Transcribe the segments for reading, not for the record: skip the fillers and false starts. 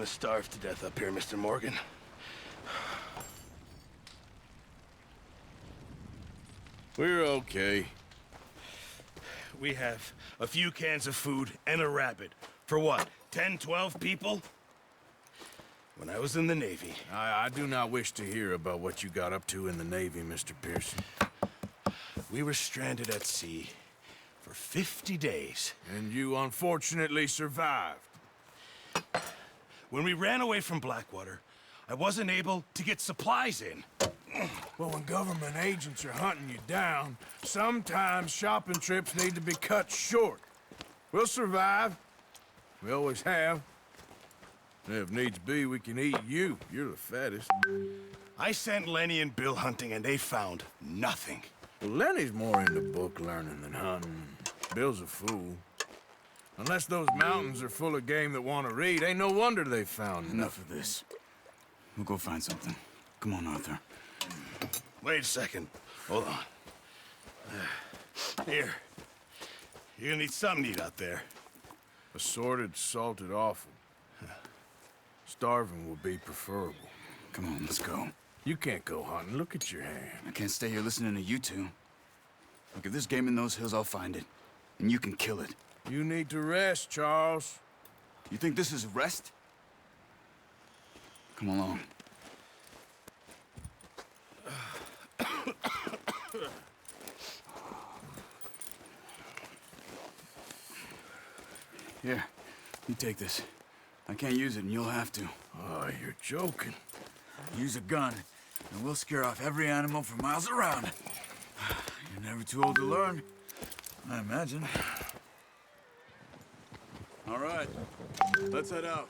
gonna starve to death up here, Mr. Morgan. We're okay. We have a few cans of food and a rabbit. For what, 10, 12 people? When I was in the Navy... I do not wish to hear about what you got up to in the Navy, Mr. Pearson. We were stranded at sea for 50 days. And you unfortunately survived. When we ran away from Blackwater, I wasn't able to get supplies in. Well, when government agents are hunting you down, sometimes shopping trips need to be cut short. We'll survive. We always have. And if needs be, we can eat you. You're the fattest. I sent Lenny and Bill hunting, and they found nothing. Well, Lenny's more into book learning than hunting. Bill's a fool. Unless those mountains are full of game that want to read, ain't no wonder they found Enough of this. We'll go find something. Come on, Arthur. Wait a second. Hold on. Here. You're gonna need something to eat out there. Assorted, salted offal. Starving will be preferable. Come on, let's go. You can't go hunting. Look at your hand. I can't stay here listening to you two. Look, if there's game in those hills, I'll find it. And you can kill it. You need to rest, Charles. You think this is rest? Come along. Here, you take this. I can't use it, and you'll have to. Oh, you're joking. Use a gun, and we'll scare off every animal for miles around. You're never too old to learn, I imagine. All right, let's head out.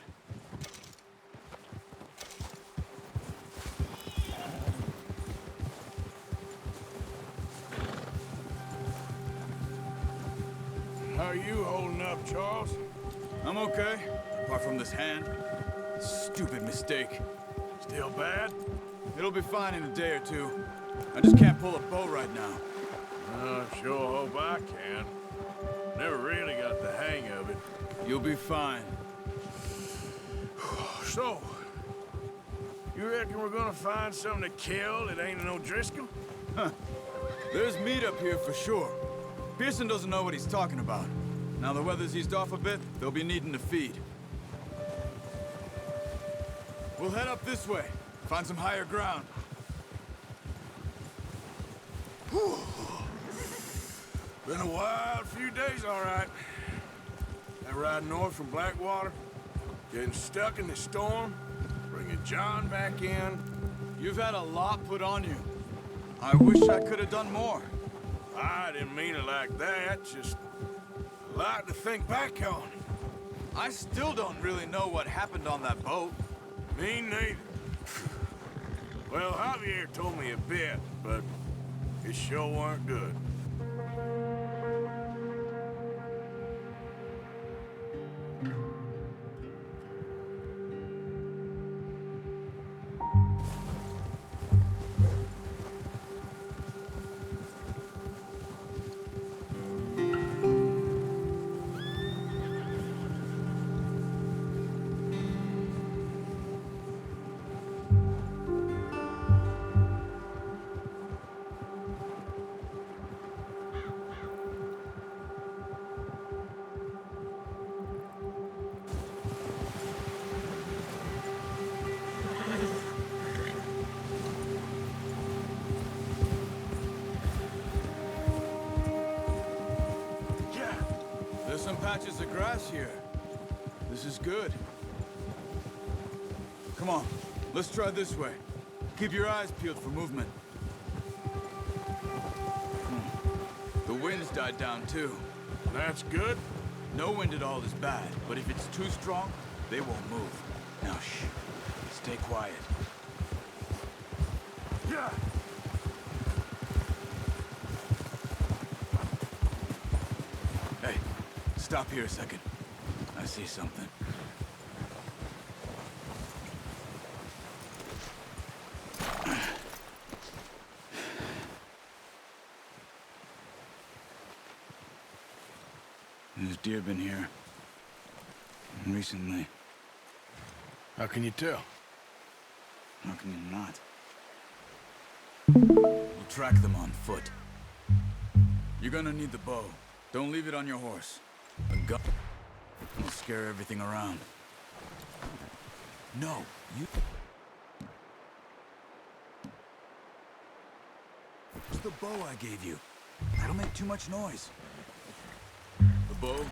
How are you holding up, Charles? I'm okay, apart from this hand. Stupid mistake. Still bad? It'll be fine in a day or two. I just can't pull a bow right now. Sure hope I can. Never really got the hang of it. You'll be fine. So, you reckon we're gonna find something to kill that ain't no Driscoll? There's meat up here for sure. Pearson doesn't know what he's talking about. Now the weather's eased off a bit, they'll be needing to feed. We'll head up this way, find some higher ground. Whew. Been a wild few days, all right. That ride north from Blackwater, getting stuck in the storm, bringing John back in. You've had a lot put on you. I wish I could have done more. I didn't mean it like that, just a lot to think back on. I still don't really know what happened on that boat. Me neither. Well, Javier told me a bit, but it sure weren't good. There's some patches of grass here. This is good. Come on, let's try this way. Keep your eyes peeled for movement. The wind's died down too. That's good. No wind at all is bad, but if it's too strong, they won't move. Now shh, stay quiet. Yeah. Hey, stop here a second. I see something. There's deer been here. Recently. How can you tell? How can you not? We'll track them on foot. You're gonna need the bow. Don't leave it on your horse. A gun will scare everything around. No, you... It's the bow I gave you. That'll make too much noise. The bow?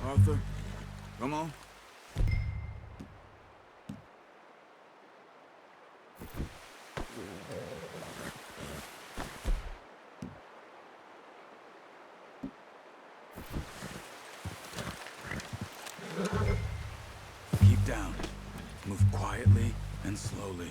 Arthur, come on. Keep down. Move quietly and slowly.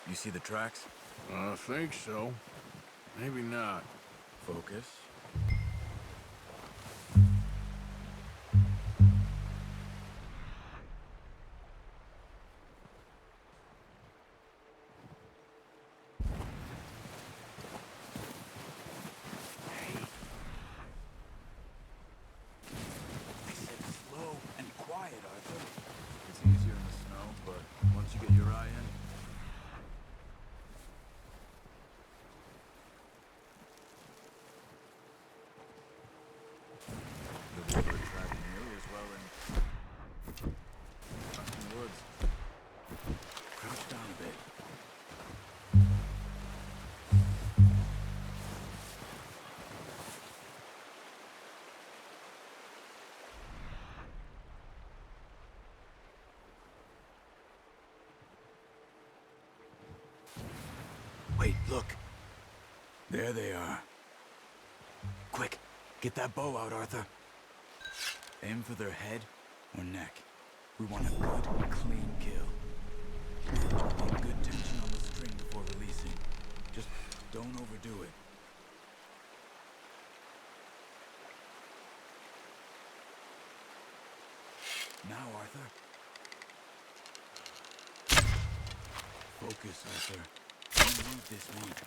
You see the tracks? I think so. Maybe not. Focus. I said slow and quiet, Arthur. It's easier in the snow, but once you get your eye in... You'll be able to track nearly as well in the woods. Crouch down a bit. Wait, look. There they are. Quick, get that bow out, Arthur. Aim for their head or neck. We want a good, clean kill. Take good tension on the string before releasing. Just don't overdo it. Now, Arthur. Focus, Arthur. You need this lead.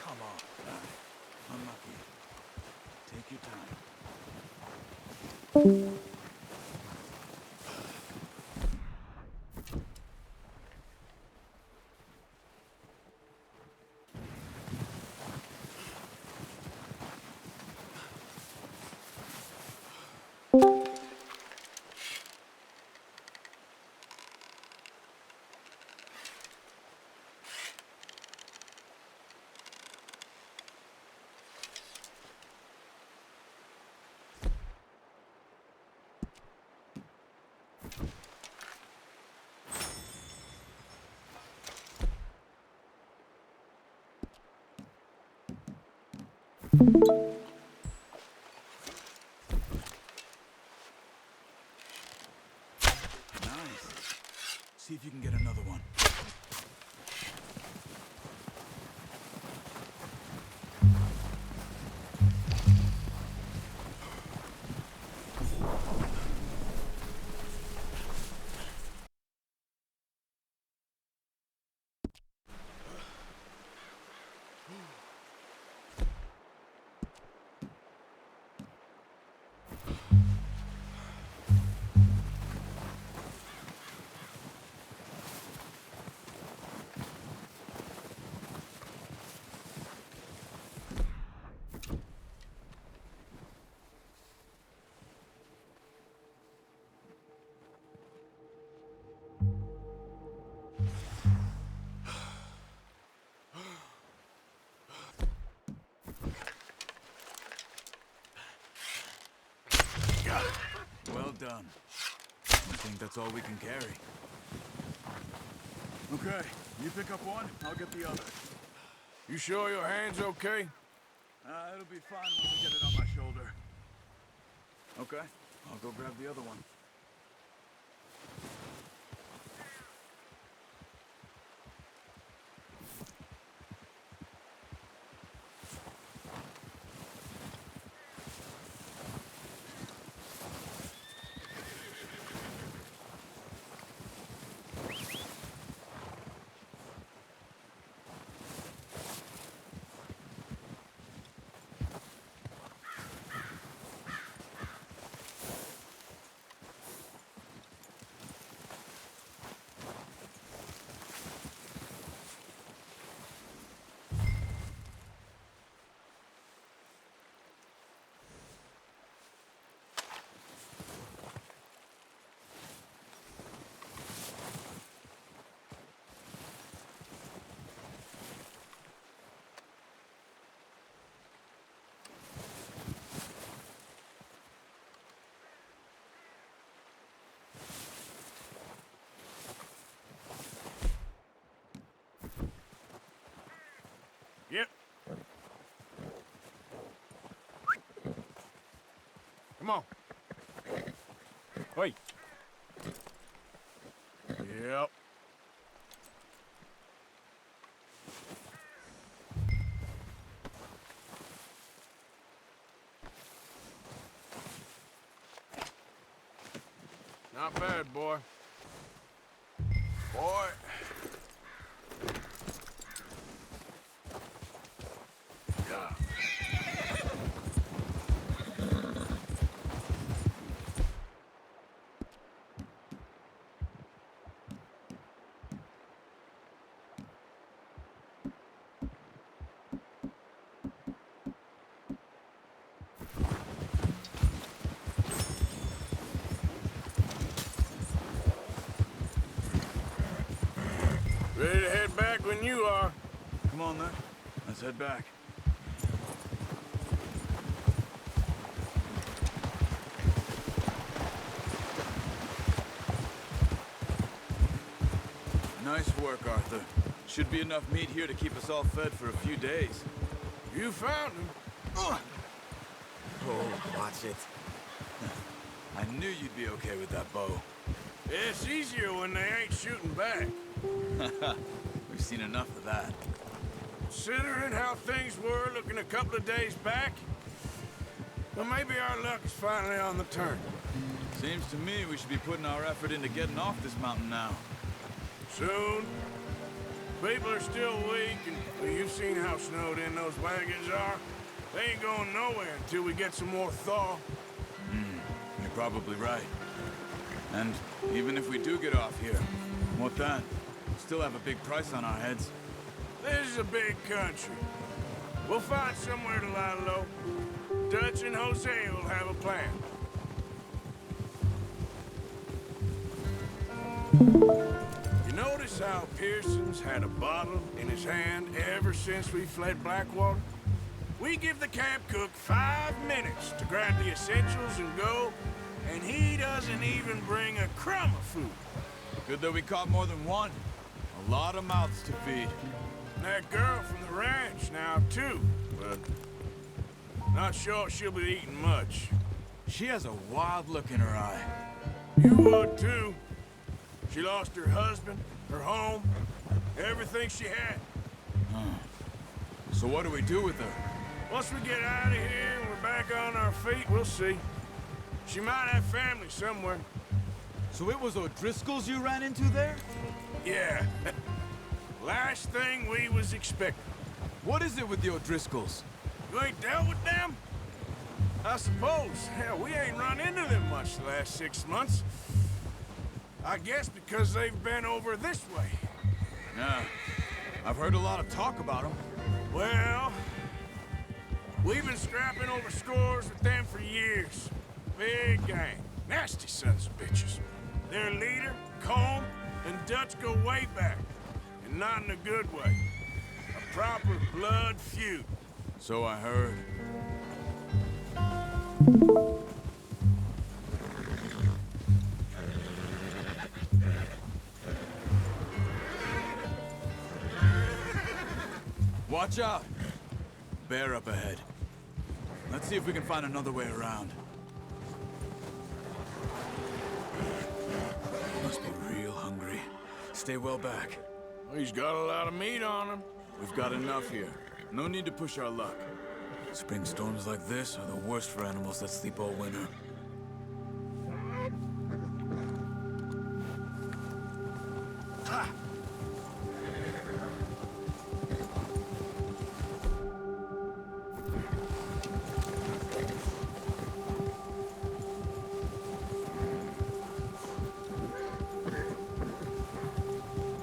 Come on. Unlucky. Take your time. Nice. See if you can get another one. Well done. I think that's all we can carry. Okay, you pick up one, I'll get the other. You sure your hand's okay? It'll be fine once I get it on my shoulder. Okay, I'll go grab the other one. Yep. Come on. Wait. Yep. Not bad, boy. Boy. Yeah. Ready to head back when you are. Come on then, let's head back. Nice work, Arthur. Should be enough meat here to keep us all fed for a few days. You found him. Oh, watch it. I knew you'd be okay with that bow. It's easier when they ain't shooting back. We've seen enough of that. Considering how things were looking a couple of days back, well, maybe our luck is finally on the turn. Seems to me we should be putting our effort into getting off this mountain now. Soon. People are still weak, and well, you've seen how snowed in those wagons are. They ain't going nowhere until we get some more thaw. You're probably right. And even if we do get off here, what then? We'll still have a big price on our heads. This is a big country. We'll find somewhere to lie low. Dutch and Jose will have a plan. You notice how Pearson's had a bottle in his hand ever since we fled Blackwater? We give the camp cook 5 minutes to grab the essentials and go, and he doesn't even bring a crumb of food. Good that we caught more than one. A lot of mouths to feed. And that girl from the ranch now, too. But Not sure she'll be eating much. She has a wild look in her eye. You would too. She lost her husband, her home, everything she had. So what do we do with her? Once we get out of here and we're back on our feet, we'll see. She might have family somewhere. So it was O'Driscoll's you ran into there? Yeah. Last thing we was expecting. What is it with the O'Driscolls? You ain't dealt with them? I suppose. Hell, we ain't run into them much the last 6 months. I guess because they've been over this way. Nah. I've heard a lot of talk about them. Well, we've been scrapping over scores with them for years. Big gang. Nasty sons of bitches. Their leader, Combe, and Dutch go way back. And not in a good way. A proper blood feud. So I heard. Watch out! Bear up ahead. Let's see if we can find another way around. Must be real hungry. Stay well back. Well, he's got a lot of meat on him. We've got enough here. No need to push our luck. Spring storms like this are the worst for animals that sleep all winter. Ha!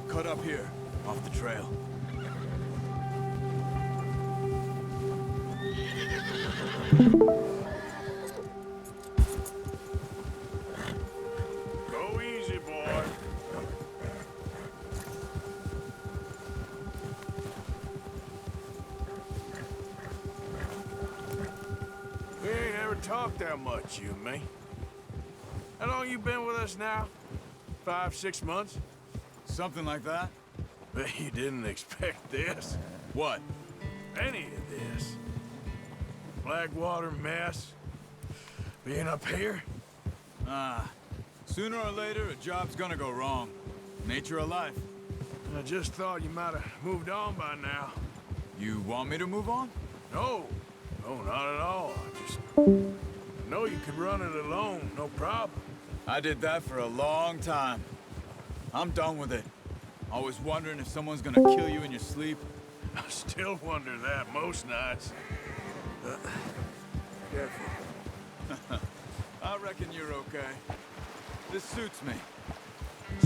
Cut up here, off the trail. Go easy, boy. We ain't ever talked that much, you and me. How long you been with us now? 5, 6 months? Something like that? Bet you didn't expect this. What? Any of this. Blackwater mess. Being up here? Sooner or later, a job's gonna go wrong. Nature of life. I just thought you might have moved on by now. You want me to move on? No. No, not at all. I know you could run it alone, no problem. I did that for a long time. I'm done with it. Always wondering if someone's gonna kill you in your sleep. I still wonder that most nights. Careful. I reckon you're okay. This suits me.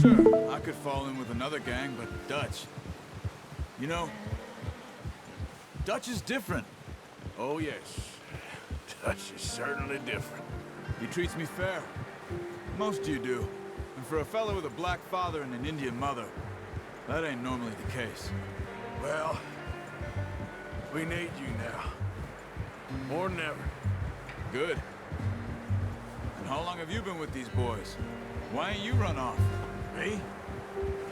Sure, I could fall in with another gang, but Dutch... You know, Dutch is different. Oh, yes. Dutch is certainly different. He treats me fair. Most of you do. And for a fellow with a black father and an Indian mother, that ain't normally the case. Well, we need you now. More than ever. Good. And how long have you been with these boys? Why ain't you run off? Me?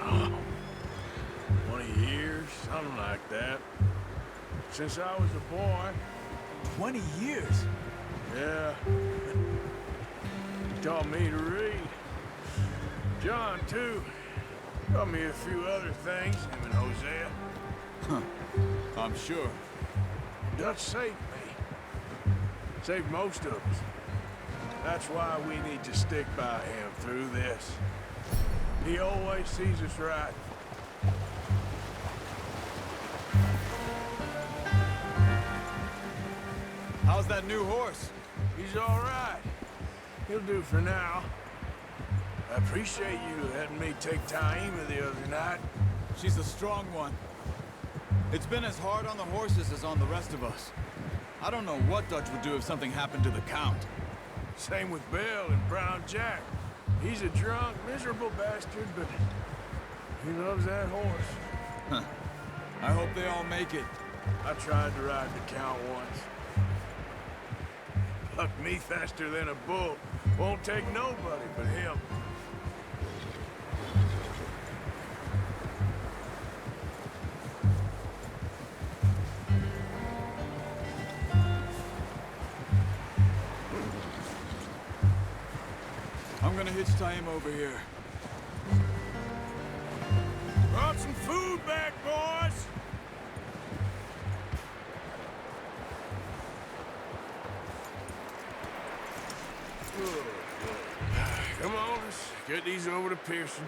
Oh, 20 years, something like that. Since I was a boy. 20 years? Yeah. He taught me to read. John, too. Taught me a few other things, him and Hosea. Huh. I'm sure. Dutch saved me. Saved most of us. That's why we need to stick by him through this. He always sees us right. How's that new horse? He's all right. He'll do for now. I appreciate you letting me take Taima the other night. She's a strong one. It's been as hard on the horses as on the rest of us. I don't know what Dutch would do if something happened to the Count. Same with Bill and Brown Jack. He's a drunk, miserable bastard, but he loves that horse. I hope they all make it. I tried to ride the Count once. Bucked me faster than a bull. Won't take nobody but him. gonna hitch tie him over here. Brought some food back, boys! Come on, let's get these over to Pearson.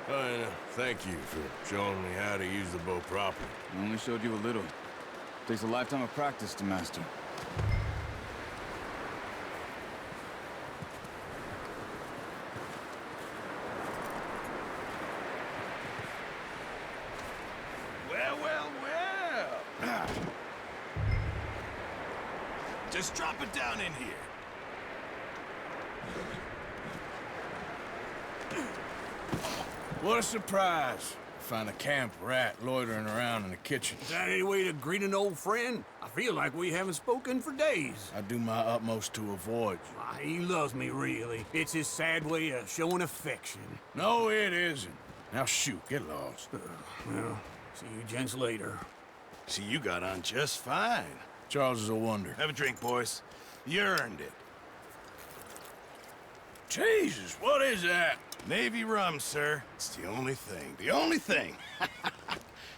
Oh, and thank you for showing me how to use the bow properly. I only showed you a little. Takes a lifetime of practice to master. Well, well, well. Just drop it down in here. What a surprise. Find a camp rat loitering around in the kitchen. Is that any way to greet an old friend? I feel like we haven't spoken for days. I do my utmost to avoid you. Ah, he loves me, really. It's his sad way of showing affection. No, it isn't. Now shoot, get lost. Well, see you gents later. See, you got on just fine. Charles is a wonder. Have a drink, boys. You earned it. Jesus, what is that? Navy rum, sir. It's the only thing. The only thing.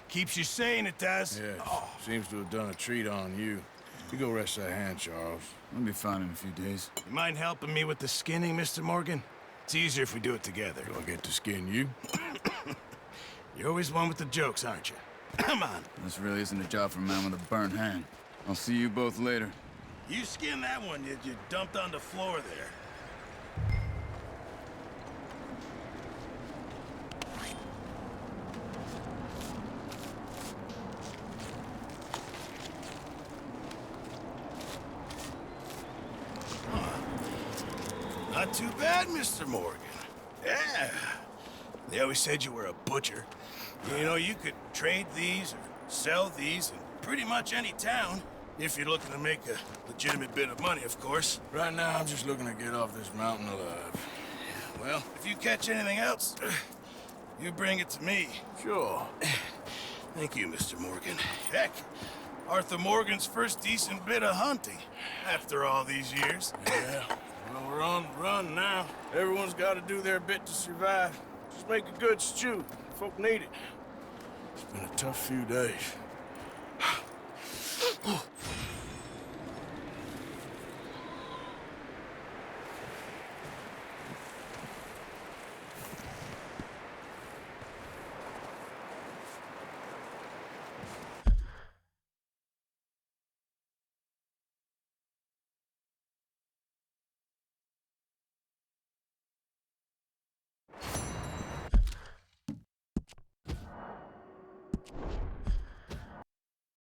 Keeps you sane, it does. Yes, seems to have done a treat on you. You go rest that hand, Charles. I'll be fine in a few days. You mind helping me with the skinning, Mr. Morgan? It's easier if we do it together. Do I get to skin you? You're always one with the jokes, aren't you? Come on. This really isn't a job for a man with a burnt hand. I'll see you both later. You skinned that one you dumped on the floor there. Not too bad, Mr. Morgan. Yeah. They always said you were a butcher. You know, you could trade these or sell these in pretty much any town, if you're looking to make a legitimate bit of money, of course. Right now, I'm just looking to get off this mountain alive. Well, if you catch anything else, you bring it to me. Sure. Thank you, Mr. Morgan. Heck, Arthur Morgan's first decent bit of hunting, after all these years. Yeah. Well, we're on the run now. Everyone's got to do their bit to survive. Just make a good stew. Folk need it. It's been a tough few days.